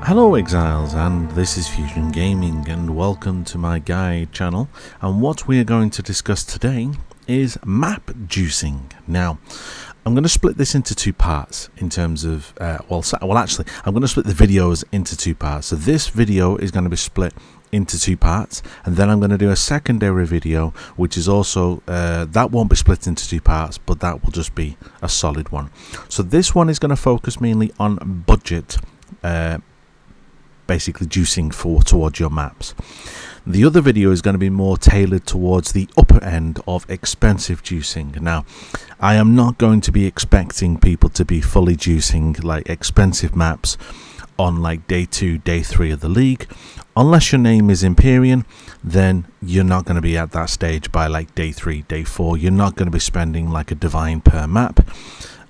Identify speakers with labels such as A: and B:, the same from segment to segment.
A: Hello Exiles, and this is Fusion Gaming, and welcome to my guide channel. And what we are going to discuss today is map juicing. Now, I'm going to split this into two parts in terms of, actually, I'm going to split the videos into two parts. So this video is going to be split into two parts, and then I'm going to do a secondary video, which is also, that won't be split into two parts, but that will just be a solid one. So this one is going to focus mainly on budget, basically juicing towards your maps. The other video is going to be more tailored towards the upper end of expensive juicing. Now, I am not going to be expecting people to be fully juicing like expensive maps on like day 2, day 3 of the league. Unless your name is Empyrean, then you're not going to be at that stage by like day 3, day 4. You're not going to be spending like a divine per map.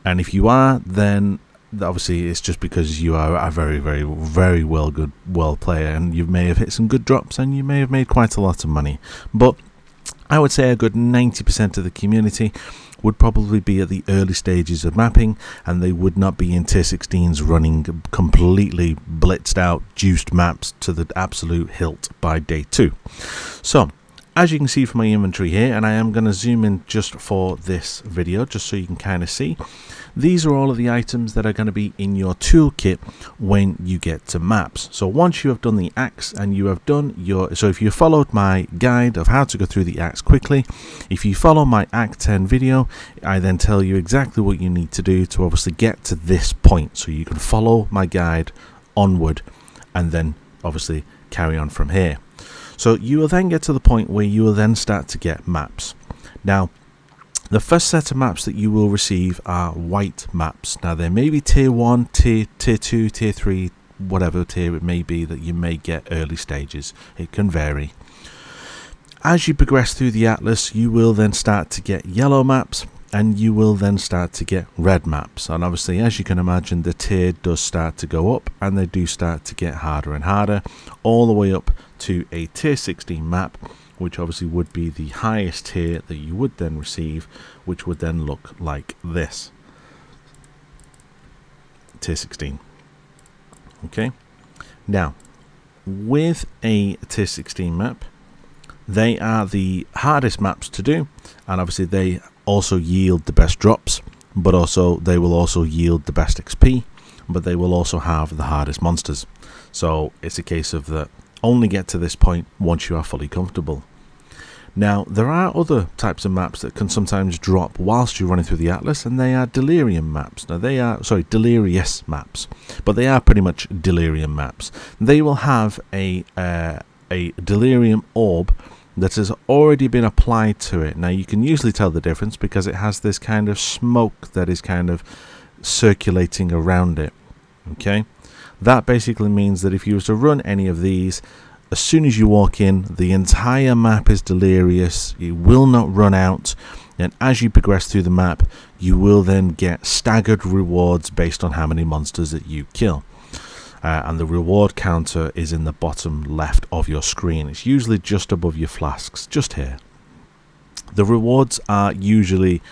A: And if you are, then obviously it's just because you are a very well player, and you may have hit some good drops and you may have made quite a lot of money. But I would say a good 90% of the community would probably be at the early stages of mapping, and they would not be in tier 16s running completely blitzed out juiced maps to the absolute hilt by day 2. So as you can see from my inventory here, and I am going to zoom in just for this video just so you can kind of see, these are all of the items that are going to be in your toolkit when you get to maps. So once you have done the axe and you have done your, so if you followed my guide of how to go through the axe quickly, if you follow my Act 10 video, I then tell you exactly what you need to do to obviously get to this point, so you can follow my guide onward and then obviously carry on from here. So you will then get to the point where you will then start to get maps. Now, the first set of maps that you will receive are white maps. Now, there may be tier 1, tier 2, tier 3, whatever tier it may be that you may get early stages. It can vary. As you progress through the atlas, you will then start to get yellow maps, and you will then start to get red maps. And obviously, as you can imagine, the tier does start to go up, and they do start to get harder and harder, all the way up to a tier 16 map, which obviously would be the highest tier that you would then receive, which would then look like this. Tier 16. Okay. Now, with a tier 16 map, they are the hardest maps to do, and obviously they also yield the best drops, but also they will also yield the best XP, but they will also have the hardest monsters. So it's a case of that only get to this point once you are fully comfortable. Now, there are other types of maps that can sometimes drop whilst you're running through the atlas, and they are delirium maps. Now, they are, sorry, delirious maps, but they are pretty much delirium maps. They will have a delirium orb that has already been applied to it. Now, you can usually tell the difference because it has this kind of smoke that is kind of circulating around it. Okay, that basically means that if you were to run any of these, as soon as you walk in, the entire map is delirious. It will not run out, and as you progress through the map, you will then get staggered rewards based on how many monsters that you kill. And the reward counter is in the bottom left of your screen. It's usually just above your flasks, just here. The rewards are usually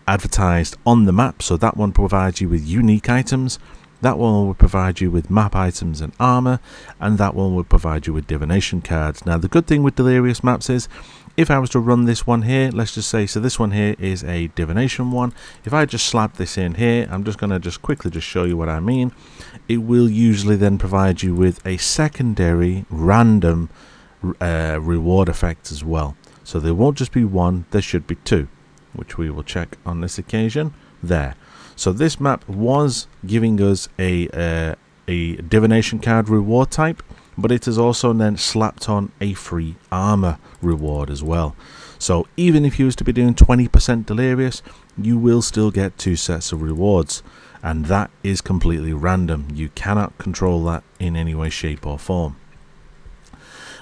A: advertised on the map, so that one provides you with unique items, that one will provide you with map items and armor, and that one will provide you with divination cards. Now, the good thing with delirious maps is, if I was to run this one here, let's just say, so this one here is a divination one. If I just slap this in here, I'm just going to just quickly just show you what I mean. It will usually then provide you with a secondary random reward effect as well. So there won't just be one, there should be two, which we will check on this occasion. There. So this map was giving us a divination card reward type, but it has also then slapped on a free armor reward as well. So even if you was to be doing 20% delirious, you will still get 2 sets of rewards, and that is completely random. You cannot control that in any way, shape or form.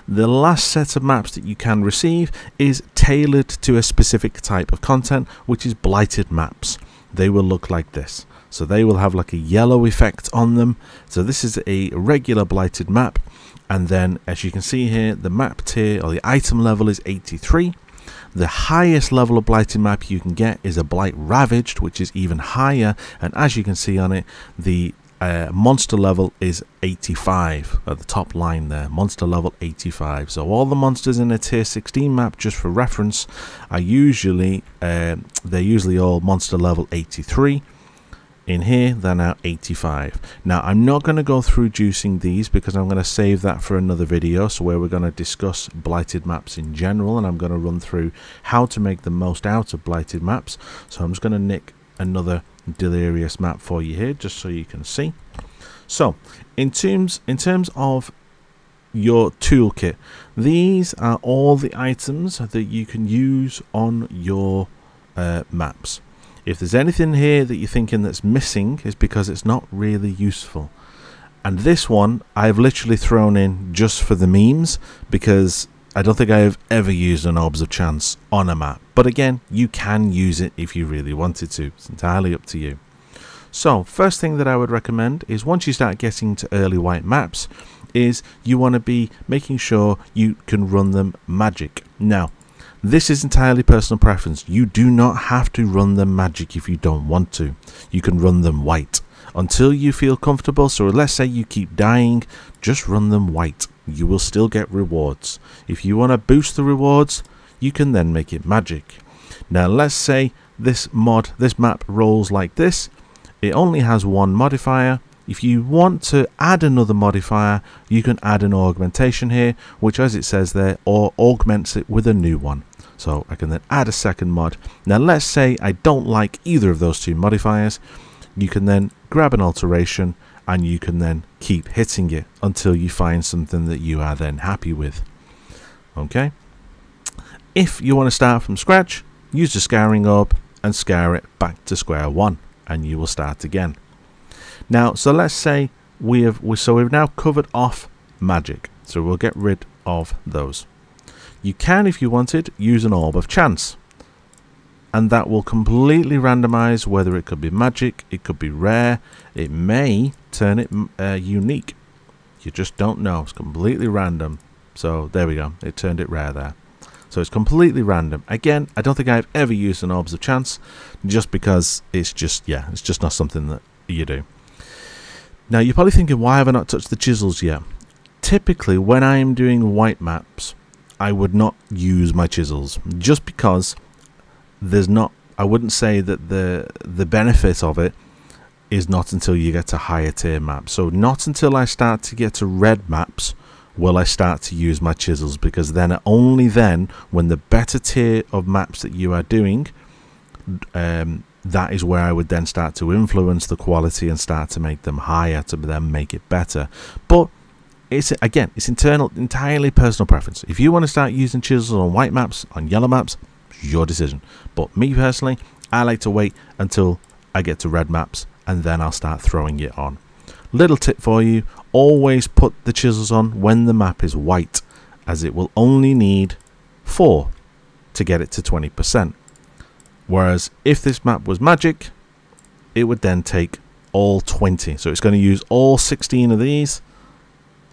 A: The last set of maps that you can receive is tailored to a specific type of content, which is blighted maps. They will look like this. So they will have like a yellow effect on them. So this is a regular blighted map, and then as you can see here, the map tier or the item level is 83. The highest level of blighted map you can get is a blight ravaged, which is even higher, and as you can see on it, the monster level is 85 at the top line there. Monster level 85. So all the monsters in a tier 16 map, just for reference, are usually they're usually all monster level 83. In here they're now 85. Now I'm not going to go through juicing these because I'm going to save that for another video, so where we're going to discuss blighted maps in general, and I'm going to run through how to make the most out of blighted maps. So I'm just going to nick another Delirious map for you here just so you can see. So in terms of your toolkit, these are all the items that you can use on your maps. If there's anything here that you're thinking that's missing, is because it's not really useful. And this one I've literally thrown in just for the memes, because I don't think I have ever used an Orbs of Chance on a map. But again, you can use it if you really wanted to. It's entirely up to you. So first thing that I would recommend is, once you start getting to early white maps, is you want to be making sure you can run them magic. Now, this is entirely personal preference. You do not have to run them magic if you don't want to. You can run them white until you feel comfortable. So let's say you keep dying, just run them white. You will still get rewards. If you want to boost the rewards, you can then make it magic. Now let's say this map rolls like this. It only has one modifier. If you want to add another modifier, you can add an augmentation here, which, as it says there, or augments it with a new one. So I can then add a second mod. Now let's say I don't like either of those two modifiers. You can then grab an alteration and you can then keep hitting it until you find something that you are then happy with. Okay. If you want to start from scratch, use the scouring orb and scour it back to square one, and you will start again. Now, so let's say we've now covered off magic, so we'll get rid of those. You can, if you wanted, use an Orb of Chance, and that will completely randomize whether it could be magic, it could be rare, it may turn it unique. You just don't know. It's completely random. So there we go, it turned it rare there. So it's completely random. Again, I don't think I've ever used an Orbs of Chance, just because it's just not something that you do. Now you're probably thinking, why have I not touched the chisels yet? Typically when I'm doing white maps, I would not use my chisels, just because there's not, I wouldn't say that the benefit of it is not until you get to higher tier maps. So not until I start to get to red maps will I start to use my chisels, because then, only then, when the better tier of maps that you are doing, that is where I would then start to influence the quality and start to make them higher to then make it better. But it's entirely personal preference. If you want to start using chisels on white maps, on yellow maps, it's your decision. But me personally, I like to wait until I get to red maps and then I'll start throwing it on. Little tip for you, always put the chisels on when the map is white, as it will only need 4 to get it to 20%. Whereas if this map was magic, it would then take all 20. So it's going to use all 16 of these.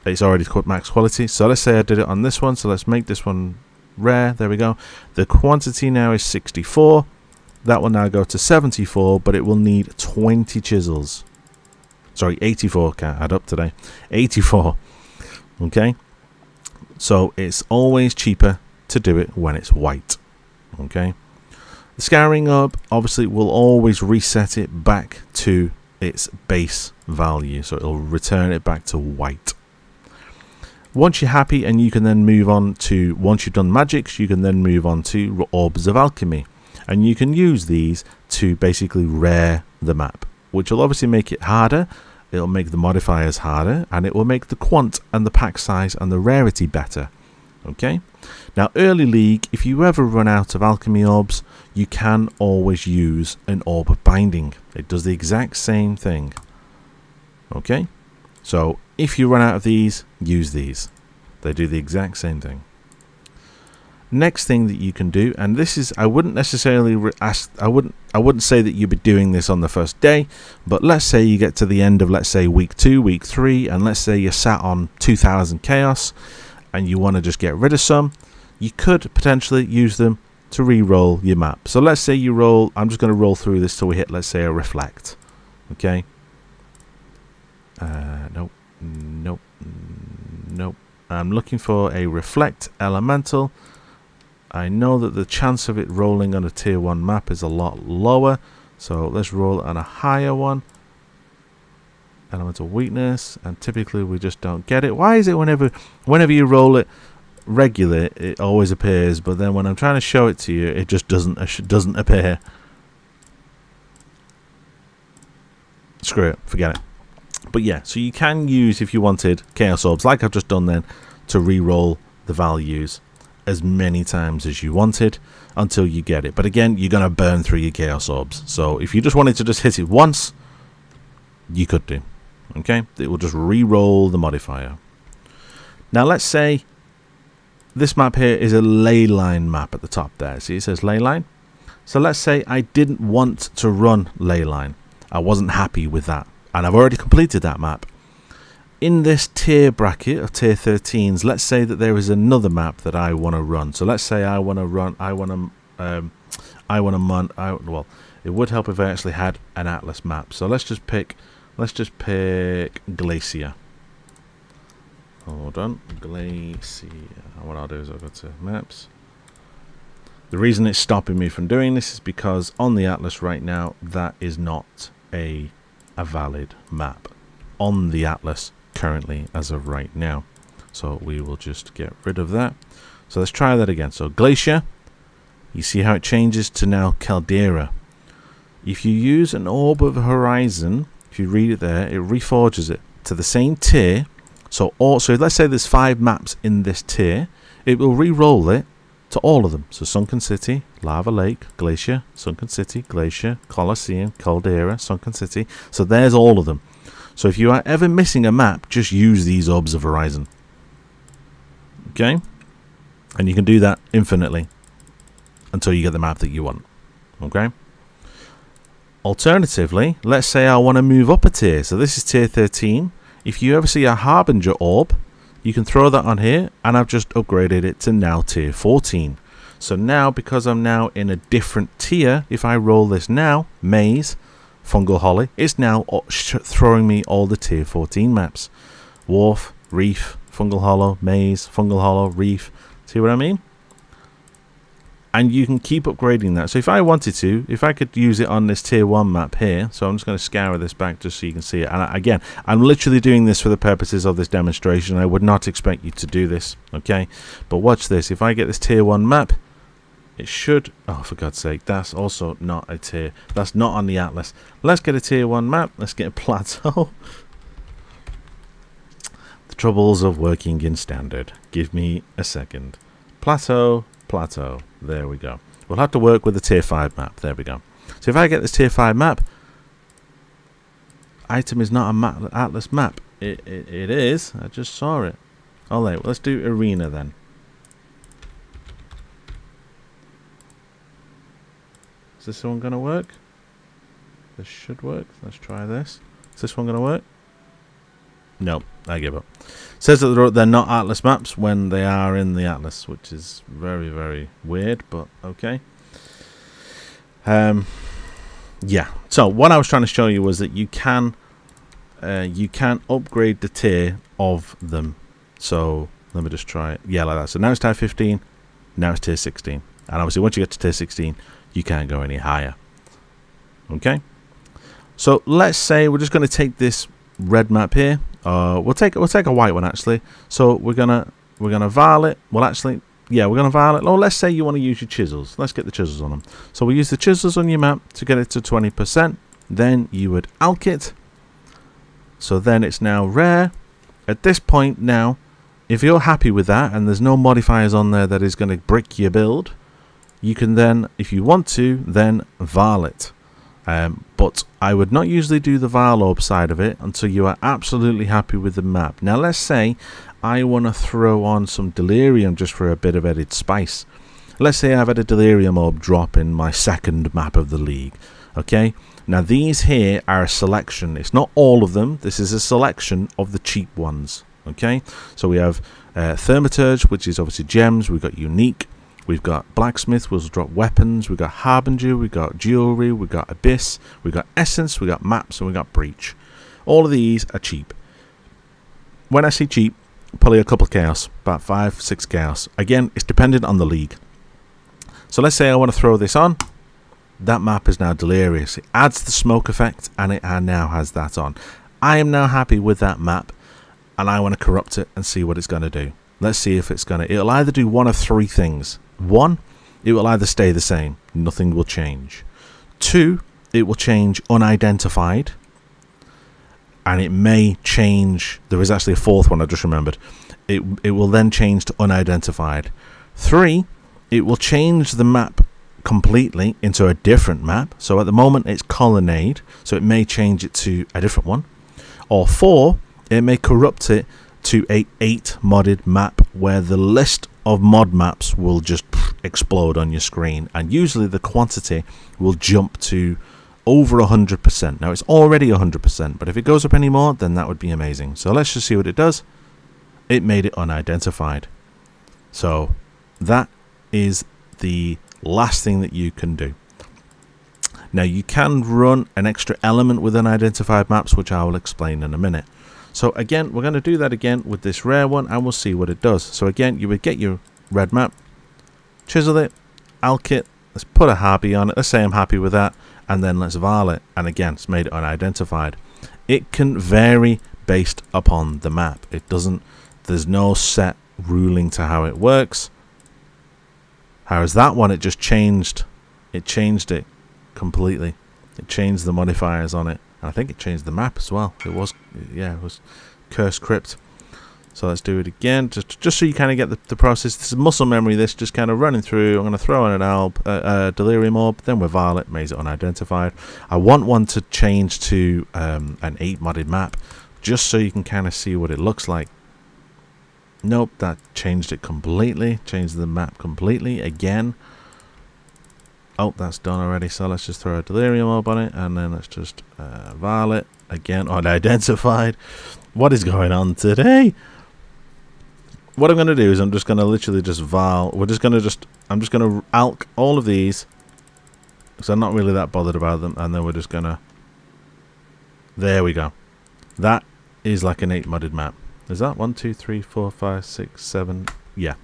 A: It's already cut max quality. So let's say I did it on this one. So let's make this one rare. There we go. The quantity now is 64. That will now go to 74, but it will need 20 chisels. Sorry, 84. Can't add up today. 84. Okay. So it's always cheaper to do it when it's white. Okay. The scouring orb obviously will always reset it back to its base value, so it'll return it back to white. Once you're happy, and you can then move on to, once you've done magics, you can then move on to Orbs of Alchemy, and you can use these to basically rare the map, which will obviously make it harder. It'll make the modifiers harder, and it will make the quant and the pack size and the rarity better. Okay. Now, early league, if you ever run out of alchemy orbs, you can always use an orb of binding. It does the exact same thing. Okay. So if you run out of these, use these. They do the exact same thing. Next thing that you can do, and this is, I wouldn't necessarily I wouldn't say that you'd be doing this on the first day, but let's say you get to the end of, let's say, week 2, week 3, and let's say you're sat on 2000 chaos and you want to just get rid of some, you could potentially use them to re-roll your map. So let's say you roll, I'm just going to roll through this till we hit, let's say, a reflect. Okay. Nope, nope, nope. I'm looking for a reflect elemental. I know that the chance of it rolling on a tier 1 map is a lot lower, so let's roll it on a higher one. Elemental weakness, and typically we just don't get it. Why is it whenever you roll it regular, it always appears, but then when I'm trying to show it to you, it just doesn't appear? Screw it, forget it. But yeah, so you can use, if you wanted, Chaos Orbs, like I've just done then, to re-roll the values as many times as you wanted until you get it. But again, you're going to burn through your Chaos Orbs. So if you just wanted to just hit it once, you could do. Okay? It will just re-roll the modifier. Now let's say this map here is a ley line map at the top there. See, it says ley line. So let's say I didn't want to run ley line. I wasn't happy with that. And I've already completed that map. In this tier bracket of tier 13s, let's say that there is another map that I want to run. So let's say well, it would help if I actually had an Atlas map. So let's just pick Glacier. Hold on, Glacier. What I'll do is I'll go to maps. The reason it's stopping me from doing this is because on the Atlas right now, that is not a valid map on the Atlas currently as of right now. So we will just get rid of that. So let's try that again. So Glacier, you see how it changes to now Caldera. If you use an Orb of Horizon, if you read it there, it reforges it to the same tier. So let's say there's 5 maps in this tier, it will re-roll it to all of them. So Sunken City, Lava Lake, Glacier, Sunken City, Glacier, Colosseum, Caldera, Sunken City. So there's all of them. So if you are ever missing a map, just use these Orbs of Horizon. Okay? And you can do that infinitely until you get the map that you want. Okay? Alternatively, let's say I want to move up a tier. So this is tier 13. If you ever see a Harbinger Orb, you can throw that on here, and I've just upgraded it to now tier 14. So now, because I'm now in a different tier, if I roll this now, Maze, Fungal Holly, it's now throwing me all the tier 14 maps. Wharf, Reef, Fungal Hollow, Maze, Fungal Hollow, Reef. See what I mean? And you can keep upgrading that. So if I wanted to, if I could use it on this tier 1 map here, so I'm just going to scour this back just so you can see it. And again, I'm literally doing this for the purposes of this demonstration. I would not expect you to do this, okay? But watch this. If I get this tier 1 map, it should... Oh, for God's sake, that's also not a tier. That's not on the Atlas. Let's get a tier 1 map. Let's get a plateau. The troubles of working in standard. Give me a second. Plateau. Plateau. There we go. We'll have to work with the tier 5 map. There we go. So if I get this tier 5 map, item is not a Atlas map. It is. I just saw it. Oh, wait. Let's do arena then. Is this one going to work? This should work. Let's try this. Is this one going to work? Nope. I give up. Says that they're not Atlas maps when they are in the Atlas, which is very, very weird, but okay. Yeah. So what I was trying to show you was that you can upgrade the tier of them. So let me just try it. Yeah, like that. So now it's tier 15. Now it's tier 16. And obviously once you get to tier 16, you can't go any higher. Okay. So let's say we're just going to take this red map here. We'll take a white one actually. So we're gonna violet. Well, actually, yeah, we're gonna violet. Oh, let's say you want to use your chisels. Let's get the chisels on them. So we use the chisels on your map to get it to 20%. Then you would alk it. So then it's now rare. At this point now, if you're happy with that and there's no modifiers on there that is going to brick your build, you can then, if you want to, then violet. But I would not usually do the Vile Orb side of it until you are absolutely happy with the map. Now let's say I want to throw on some Delirium just for a bit of added spice. Let's say I've had a Delirium Orb drop in my second map of the league. Okay, now these here are a selection. It's not all of them. This is a selection of the cheap ones. Okay, so we have Thaumaturge, which is obviously gems. We've got Unique. We've got Blacksmith, which will drop weapons. We've got Harbinger, we've got Jewelry, we've got Abyss, we've got Essence, we've got Maps, and we've got Breach. All of these are cheap. When I say cheap, probably a couple of chaos, about 5-6 chaos. Again, it's dependent on the league. So let's say I want to throw this on. That map is now Delirious. It adds the smoke effect, and it now has that on. I am now happy with that map, and I want to corrupt it and see what it's going to do. Let's see if it's going to... It'll either do one of 3 things. 1, it will either stay the same. Nothing will change. 2, it will change unidentified. And it may change... There is actually a 4th one I just remembered. It will then change to unidentified. 3, it will change the map completely into a different map. So at the moment it's Colonnade, so it may change it to a different one. Or 4, it may corrupt it to a 8 modded map where the list of mod maps will just explode on your screen, and usually the quantity will jump to over 100%. Now it's already 100%, but if it goes up any more, then that would be amazing. So let's just see what it does. It made it unidentified. So that is the last thing that you can do. Now you can run an extra element with unidentified maps, which I will explain in a minute. So again, we're going to do that again with this rare one, and we'll see what it does. So again, you would get your red map, chisel it, alk it, let's put a happy on it, let's say I'm happy with that, and then let's val it, and again, it's made it unidentified. It can vary based upon the map. It doesn't, there's no set ruling to how it works. Whereas that one, it just changed, it completely. It changed the modifiers on it. And I think it changed the map as well. It was, yeah, it was Curse Crypt. So let's do it again, just so you kind of get the process. This is muscle memory, this just kind of running through. I'm going to throw in an Delirium Orb, then we're Violet, makes it unidentified. I want one to change to an 8 modded map, just so you can kind of see what it looks like. Nope, that changed it completely, changed the map completely again. Oh, that's done already, so let's just throw a Delirium Orb on it, and then let's just Violet, again, unidentified. What is going on today? What I'm going to do is I'm just going to literally just I'm just going to alk all of these, because I'm not really that bothered about them, and then we're just going to, there we go. That is like an 8 modded map. Is that 1, 2, 3, 4, 5, 6, 7? Yeah.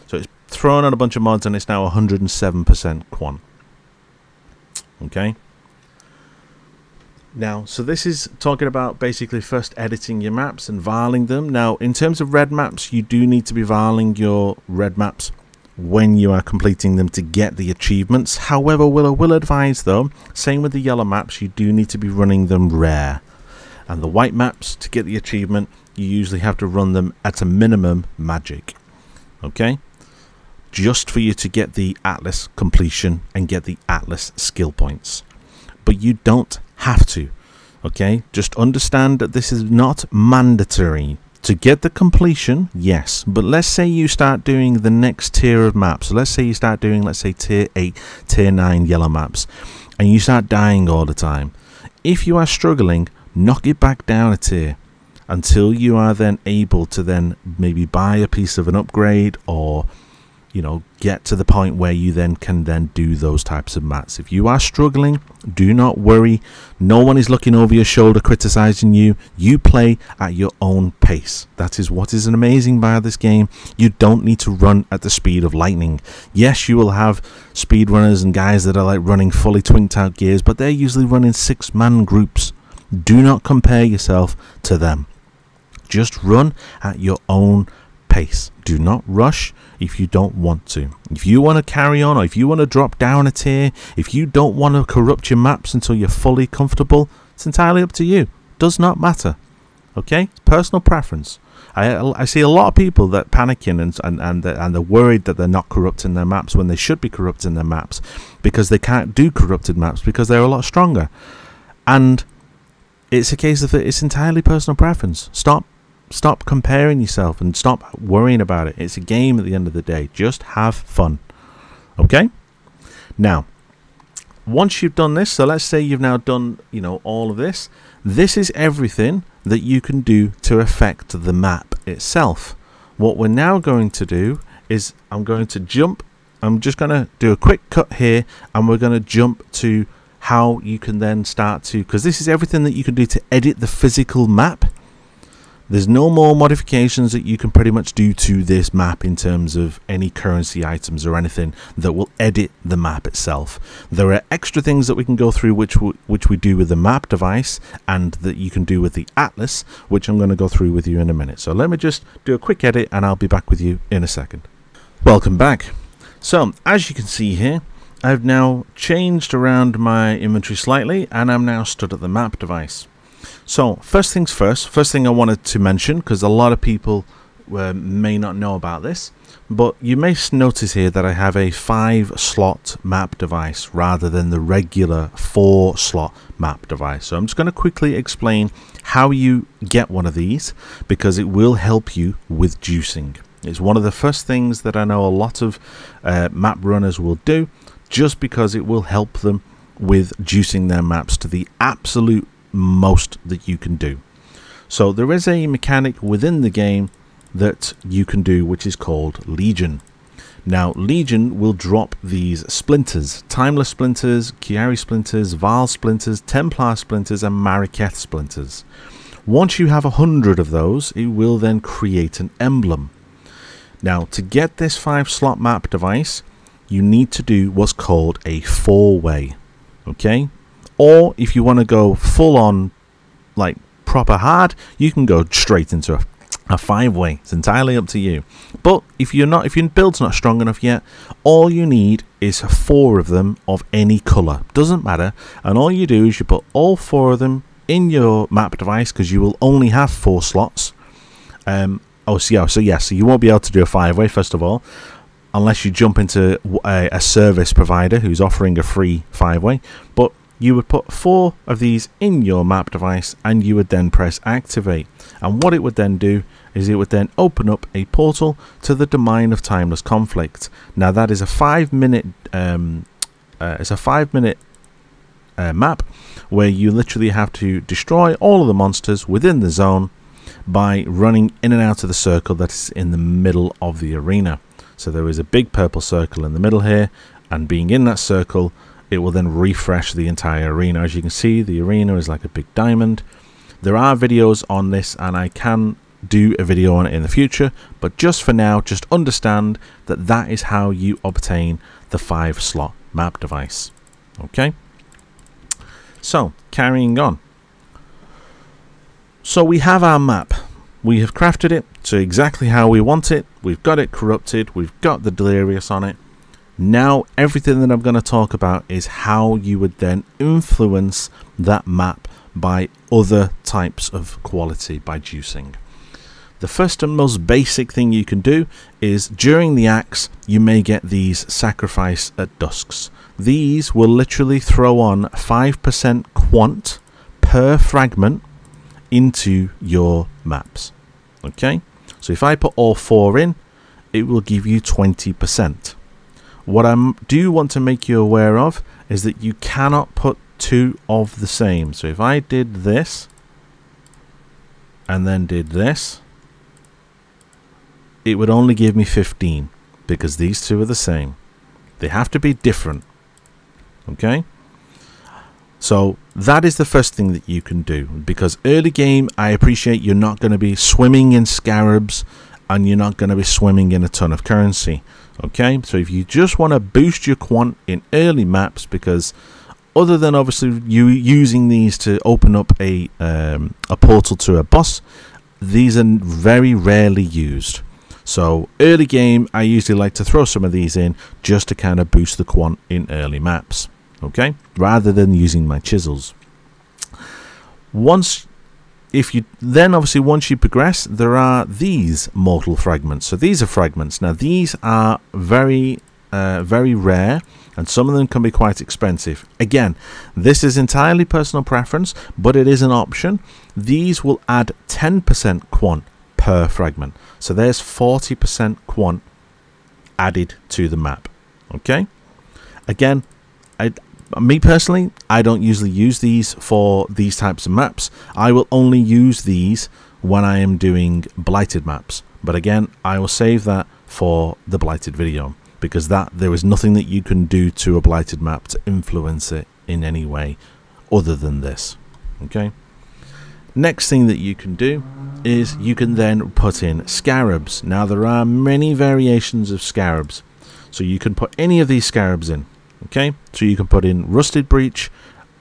A: So it's thrown on a bunch of mods, and it's now 107% quant. Okay. Now, so this is talking about basically first editing your maps and varling them. Now, in terms of red maps, you do need to be varling your red maps when you are completing them to get the achievements. However, I will advise though, same with the yellow maps, you do need to be running them rare. And the white maps, to get the achievement, you usually have to run them at a minimum magic. Okay? Just for you to get the Atlas completion and get the Atlas skill points. But you don't have to. Okay? Just understand that this is not mandatory. To get the completion, yes. But let's say you start doing the next tier of maps. So let's say you start doing, let's say, tier 8, tier 9 yellow maps. And you start dying all the time. If you are struggling, knock it back down a tier. Until you are then able to then maybe buy a piece of an upgrade, or, you know, get to the point where you then can then do those types of maps. If you are struggling, do not worry. No one is looking over your shoulder criticizing you. You play at your own pace. That is what is amazing about this game. You don't need to run at the speed of lightning. Yes, you will have speedrunners and guys that are like running fully twinked out gears, but they're usually running 6-man groups. Do not compare yourself to them. Just run at your own pace. Do not rush if you don't want to. If you want to carry on, or if you want to drop down a tier, if you don't want to corrupt your maps until you're fully comfortable, it's entirely up to you. Does not matter. Okay? Personal preference. I see a lot of people that panicking and they're worried that they're not corrupting their maps when they should be corrupting their maps, because they can't do corrupted maps because they're a lot stronger. And it's a case of it's entirely personal preference. Stop comparing yourself and stop worrying about it. It's a game at the end of the day. Just have fun. Okay? Now, once you've done this, so let's say you've now done, you know, all of this. This is everything that you can do to affect the map itself. What we're now going to do is I'm going to jump. I'm just going to do a quick cut here, and we're going to jump to how you can then start to, because this is everything that you can do to edit the physical map. There's no more modifications that you can pretty much do to this map in terms of any currency items or anything that will edit the map itself. There are extra things that we can go through which we do with the map device and that you can do with the atlas, which I'm going to go through with you in a minute. So let me just do a quick edit and I'll be back with you in a second. Welcome back. So as you can see here, I've now changed around my inventory slightly and I'm now stood at the map device. So first things first, first thing I wanted to mention, because a lot of people may not know about this, but you may notice here that I have a 5-slot map device rather than the regular 4-slot map device. So I'm just going to quickly explain how you get one of these, because it will help you with juicing. It's one of the first things that I know a lot of map runners will do, just because it will help them with juicing their maps to the absolute most that you can do. So there is a mechanic within the game that you can do which is called Legion. Now Legion will drop these splinters: Timeless splinters, Chiari splinters, Vaal splinters, Templar splinters and Mariketh splinters. Once you have 100 of those, it will then create an emblem. Now to get this 5-slot map device, you need to do what's called a 4-way. Okay, or if you want to go full on like proper hard, you can go straight into a 5-way. It's entirely up to you. But if your build's not strong enough yet, all you need is 4 of them of any color, doesn't matter, and all you do is you put all 4 of them in your map device, because you will only have 4 slots. So you won't be able to do a 5-way first of all, unless you jump into a service provider who's offering a free 5-way. But you would put 4 of these in your map device and you would then press activate, and what it would then do is it would then open up a portal to the Domain of Timeless Conflict. Now that is a 5-minute map where you literally have to destroy all of the monsters within the zone by running in and out of the circle that is in the middle of the arena. So there is a big purple circle in the middle here, and being in that circle, it will then refresh the entire arena. As you can see, the arena is like a big diamond. There are videos on this and I can do a video on it in the future, but just for now, just understand that that is how you obtain the 5-slot map device. Okay, so carrying on. So we have our map. We have crafted it to exactly how we want it. We've got it corrupted. We've got the Delirious on it. Now everything that I'm going to talk about is how you would then influence that map by other types of quality by juicing. The first and most basic thing you can do is during the axe you may get these sacrifice at dusks. These will literally throw on 5% quant per fragment into your maps. Okay, so if I put all 4 in, it will give you 20%. What I do want to make you aware of is that you cannot put 2 of the same. So if I did this and then did this, it would only give me 15, because these 2 are the same. They have to be different. Okay, so that is the first thing that you can do, because early game, I appreciate you're not going to be swimming in scarabs and you're not going to be swimming in a ton of currency. Okay, so if you just want to boost your quant in early maps, because other than obviously you using these to open up a portal to a boss, these are very rarely used. So early game, I usually like to throw some of these in just to kind of boost the quant in early maps. Okay, rather than using my chisels. Once you progress, there are these mortal fragments. So these are fragments. Now these are very rare, and some of them can be quite expensive. Again, this is entirely personal preference, but it is an option. These will add 10% quant per fragment. So there's 40% quant added to the map. Okay, again, me personally, I don't usually use these for these types of maps. I will only use these when I am doing blighted maps, but again, I will save that for the blighted video, because there is nothing that you can do to a blighted map to influence it in any way other than this. Okay. Next thing that you can do is you can then put in scarabs. Now there are many variations of scarabs, so you can put any of these scarabs in. Okay, so you can put in rusted breach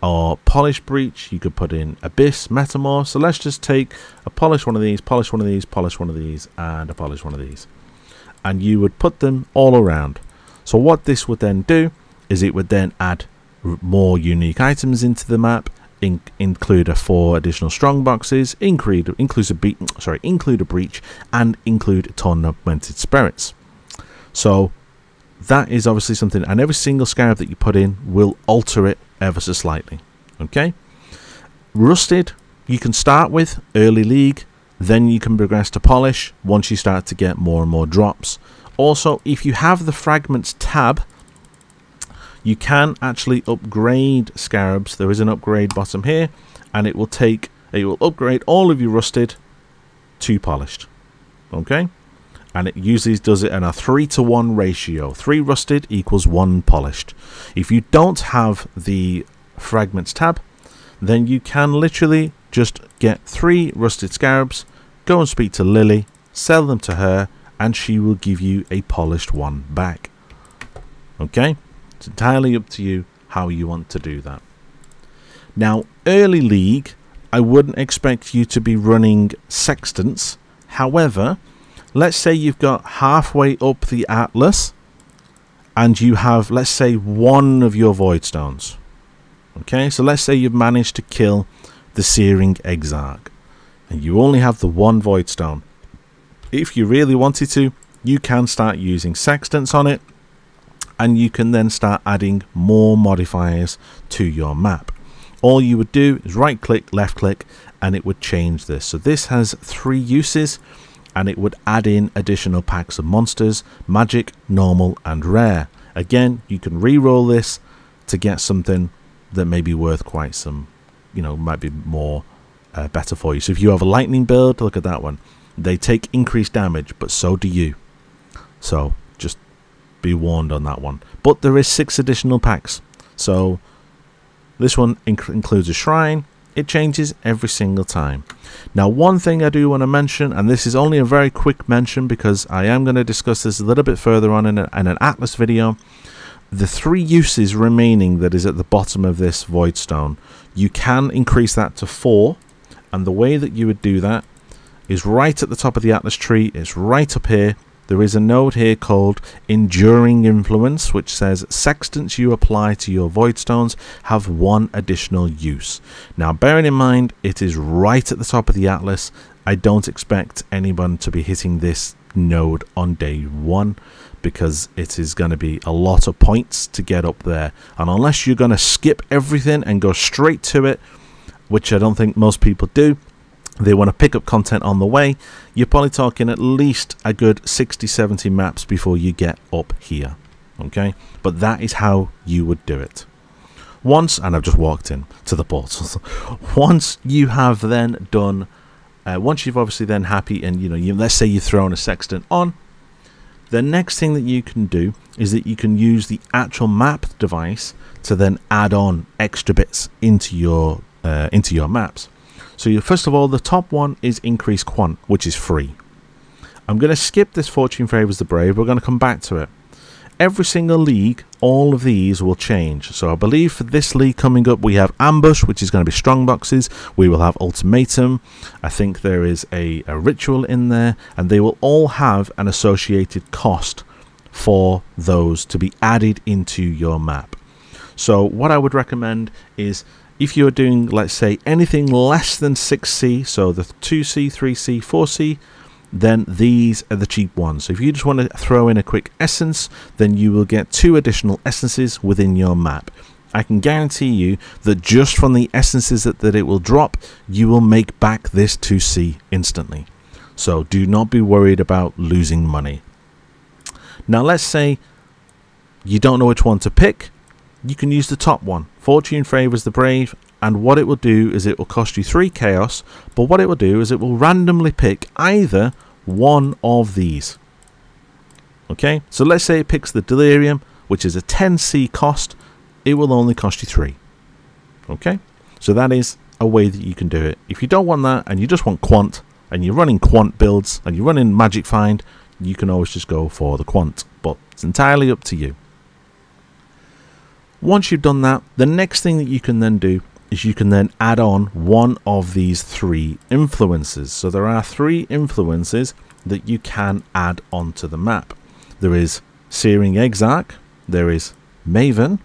A: or polished breach. You could put in abyss, metamorph. So let's just take a polish one of these, polish one of these, polish one of these, and a polish one of these, and you would put them all around. So what this would then do is it would then add more unique items into the map, include 4 additional strong boxes, include a breach, and include tormented spirits. So that is obviously something, and every single scarab that you put in will alter it ever so slightly. Okay, rusted you can start with early league, then you can progress to polish once you start to get more and more drops. Also, if you have the fragments tab, you can actually upgrade scarabs. There is an upgrade bottom here, and it will upgrade all of your rusted to polished. Okay, and it usually does it in a 3-to-1 ratio. 3 rusted equals 1 polished. If you don't have the fragments tab, then you can literally just get 3 rusted scarabs, go and speak to Lily, sell them to her, and she will give you a polished one back. Okay, it's entirely up to you how you want to do that. Now, early league, I wouldn't expect you to be running sextants. However, let's say you've got halfway up the atlas and you have, let's say, 1 of your void stones. Okay, so let's say you've managed to kill the Searing Exarch and you only have the 1 void stone. If you really wanted to, you can start using sextants on it, and you can then start adding more modifiers to your map. All you would do is right click, left click, and it would change this. So this has 3 uses, and it would add in additional packs of monsters, magic, normal, and rare. Again, you can re-roll this to get something that may be worth quite some, might be more better for you. So if you have a lightning build, look at that one. They take increased damage, but so do you. So just be warned on that one. But there is 6 additional packs. So this one includes a shrine. It changes every single time. Now, one thing I do want to mention, and this is only a very quick mention because I am going to discuss this a little bit further on in an Atlas video. The 3 uses remaining that is at the bottom of this void stone, you can increase that to 4, and the way that you would do that is right at the top of the Atlas tree. It's right up here. There is a node here called Enduring Influence, which says sextants you apply to your void stones have 1 additional use. Now, bearing in mind it is right at the top of the Atlas, I don't expect anyone to be hitting this node on day 1 because it is going to be a lot of points to get up there, and unless you're going to skip everything and go straight to it, which I don't think most people do, they want to pick up content on the way, you're probably talking at least a good 60-70 maps before you get up here. Okay, but that is how you would do it. Once, and I've just walked in to the portals. Once you have then done, once you've obviously then happy, and let's say you've thrown a sextant on, the next thing that you can do is that you can use the actual map device to then add on extra bits into your maps. So first of all, the top one is Increase Quant, which is free. I'm going to skip this Fortune Favours the Brave. We're going to come back to it. Every single league, all of these will change. So I believe for this league coming up, we have Ambush, which is going to be strong boxes. We will have Ultimatum. I think there is a ritual in there, and they will all have an associated cost for those to be added into your map. So what I would recommend is, if you're doing, let's say, anything less than 6C, so the 2C, 3C, 4C, then these are the cheap ones. So if you just want to throw in a quick essence, then you will get 2 additional essences within your map. I can guarantee you that just from the essences that it will drop, you will make back this 2C instantly. So do not be worried about losing money. Now let's say you don't know which one to pick. You can use the top one, Fortune Favours the Brave, and what it will do is it will cost you 3 chaos, but what it will do is it will randomly pick either one of these. Okay, so let's say it picks the Delirium, which is a 10C cost. It will only cost you 3. Okay, so that is a way that you can do it. If you don't want that and you just want quant, and you're running quant builds and you're running Magic Find, you can always just go for the quant, but it's entirely up to you. Once you've done that, the next thing that you can then do is you can then add on one of these 3 influences. So there are 3 influences that you can add onto the map. There is Searing Exarch, there is Maven,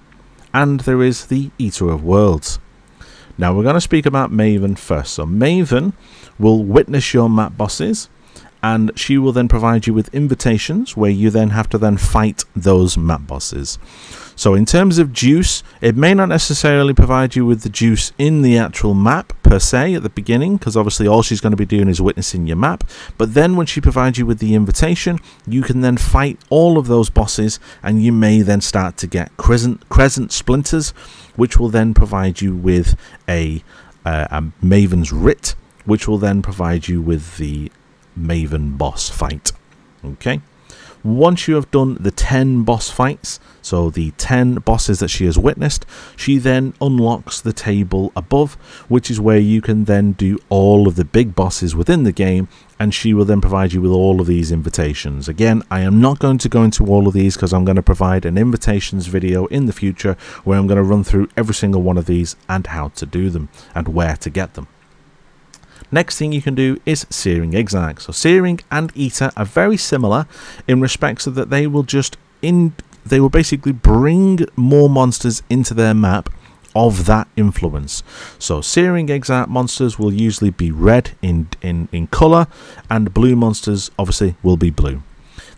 A: and there is the Eater of Worlds. Now we're going to speak about Maven first. So Maven will witness your map bosses, and she will then provide you with invitations where you then have to then fight those map bosses. So in terms of juice, it may not necessarily provide you with the juice in the actual map per se at the beginning, because obviously all she's going to be doing is witnessing your map. But then when she provides you with the invitation, you can then fight all of those bosses, and you may then start to get crescent splinters, which will then provide you with a Maven's Writ, which will then provide you with the Maven boss fight. Okay, once you have done the 10 boss fights, so the 10 bosses that she has witnessed, she then unlocks the table above, which is where you can then do all of the big bosses within the game, and she will then provide you with all of these invitations. Again, I am not going to go into all of these because I'm going to provide an invitations video in the future where I'm going to run through every single one of these and how to do them and where to get them. Next thing you can do is Searing Exarch. So Searing and Eater are very similar in respects of that they will basically bring more monsters into their map of that influence. So Searing Exarch monsters will usually be red in color, and blue monsters obviously will be blue.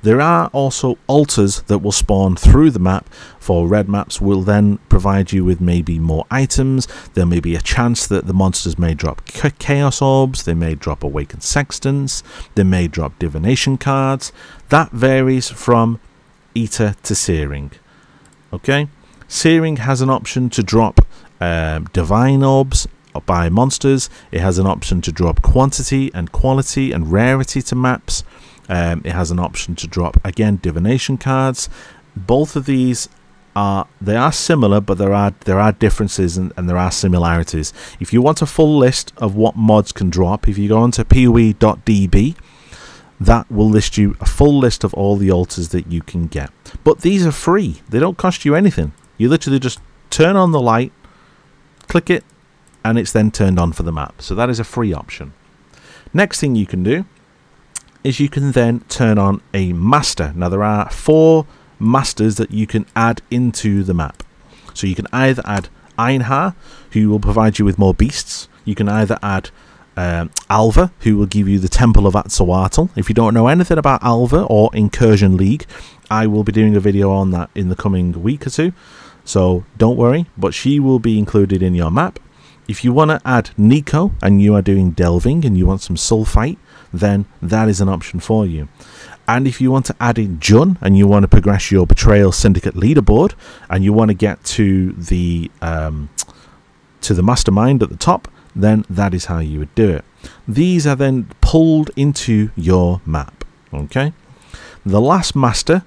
A: There are also altars that will spawn through the map. For red maps will then provide you with maybe more items. There may be a chance that the monsters may drop Chaos Orbs, they may drop Awakened Sextants, they may drop Divination cards. That varies from Eater to Searing. Okay, Searing has an option to drop Divine Orbs by monsters. It has an option to drop quantity and quality and rarity to maps. It has an option to drop, again, divination cards. Both of these are similar, but there are differences and there are similarities. If you want a full list of what mods can drop, if you go onto poe.db, that will list you a full list of all the altars that you can get. But these are free. They don't cost you anything. You literally just turn on the light, click it, and it's then turned on for the map. So that is a free option. Next thing you can do is you can then turn on a master. Now there are 4 masters that you can add into the map. So you can either add Einhar, who will provide you with more beasts. You can either add Alva, who will give you the Temple of Atzoatl. If you don't know anything about Alva or Incursion League, I will be doing a video on that in the coming week or 2. So don't worry, but she will be included in your map. If you want to add Nico and you are doing delving and you want some sulfite, then that is an option for you. And if you want to add in Jun and you want to progress your Betrayal Syndicate leaderboard and you want to get to the mastermind at the top, then that is how you would do it. These are then pulled into your map. Okay, the last master,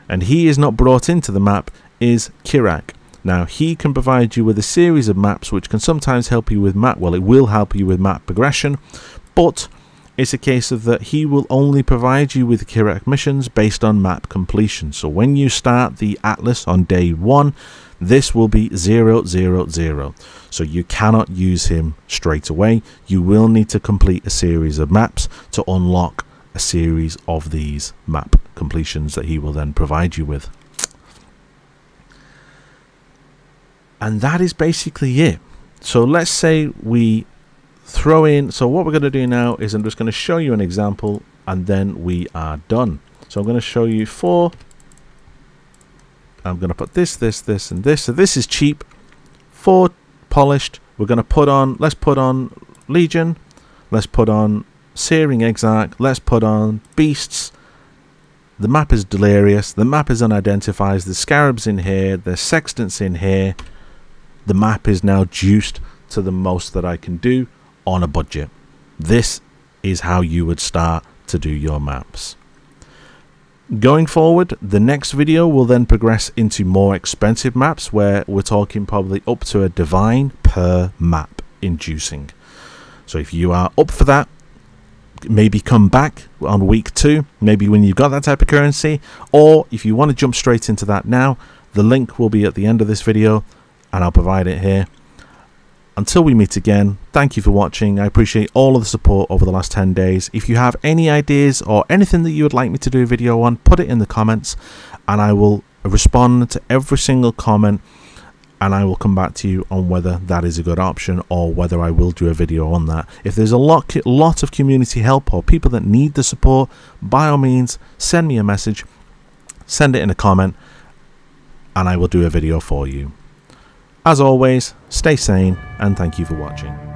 A: and he is not brought into the map, is Kirak. Now he can provide you with a series of maps which can sometimes help you with map, well, it will help you with map progression, but it's a case of that he will only provide you with Kirak missions based on map completion. So when you start the Atlas on day 1, this will be 0, 0, 0. So you cannot use him straight away. You will need to complete a series of maps to unlock a series of these map completions that he will then provide you with. And that is basically it. So let's say we throw in, so what we're going to do now is I'm just going to show you an example and then we are done. So I'm going to show you 4. I'm going to put this, this, this, and this. So this is cheap, 4 polished. We're going to put on, let's put on Legion, let's put on Searing Exarch, let's put on Beasts. The map is delirious, the map is unidentified, there's scarabs in here, there's sextants in here. The map is now juiced to the most that I can do on a budget. This is how you would start to do your maps. Going forward, the next video will then progress into more expensive maps, where we're talking probably up to a divine per map inducing. So if you are up for that, maybe come back on week 2, maybe when you've got that type of currency, or if you want to jump straight into that now, the link will be at the end of this video and I'll provide it here. Until we meet again, thank you for watching. I appreciate all of the support over the last 10 days. If you have any ideas or anything that you would like me to do a video on, put it in the comments and I will respond to every single comment, and I will come back to you on whether that is a good option or whether I will do a video on that. If there's a lot of community help or people that need the support, by all means send me a message, send it in a comment, and I will do a video for you. As always, stay sane and thank you for watching.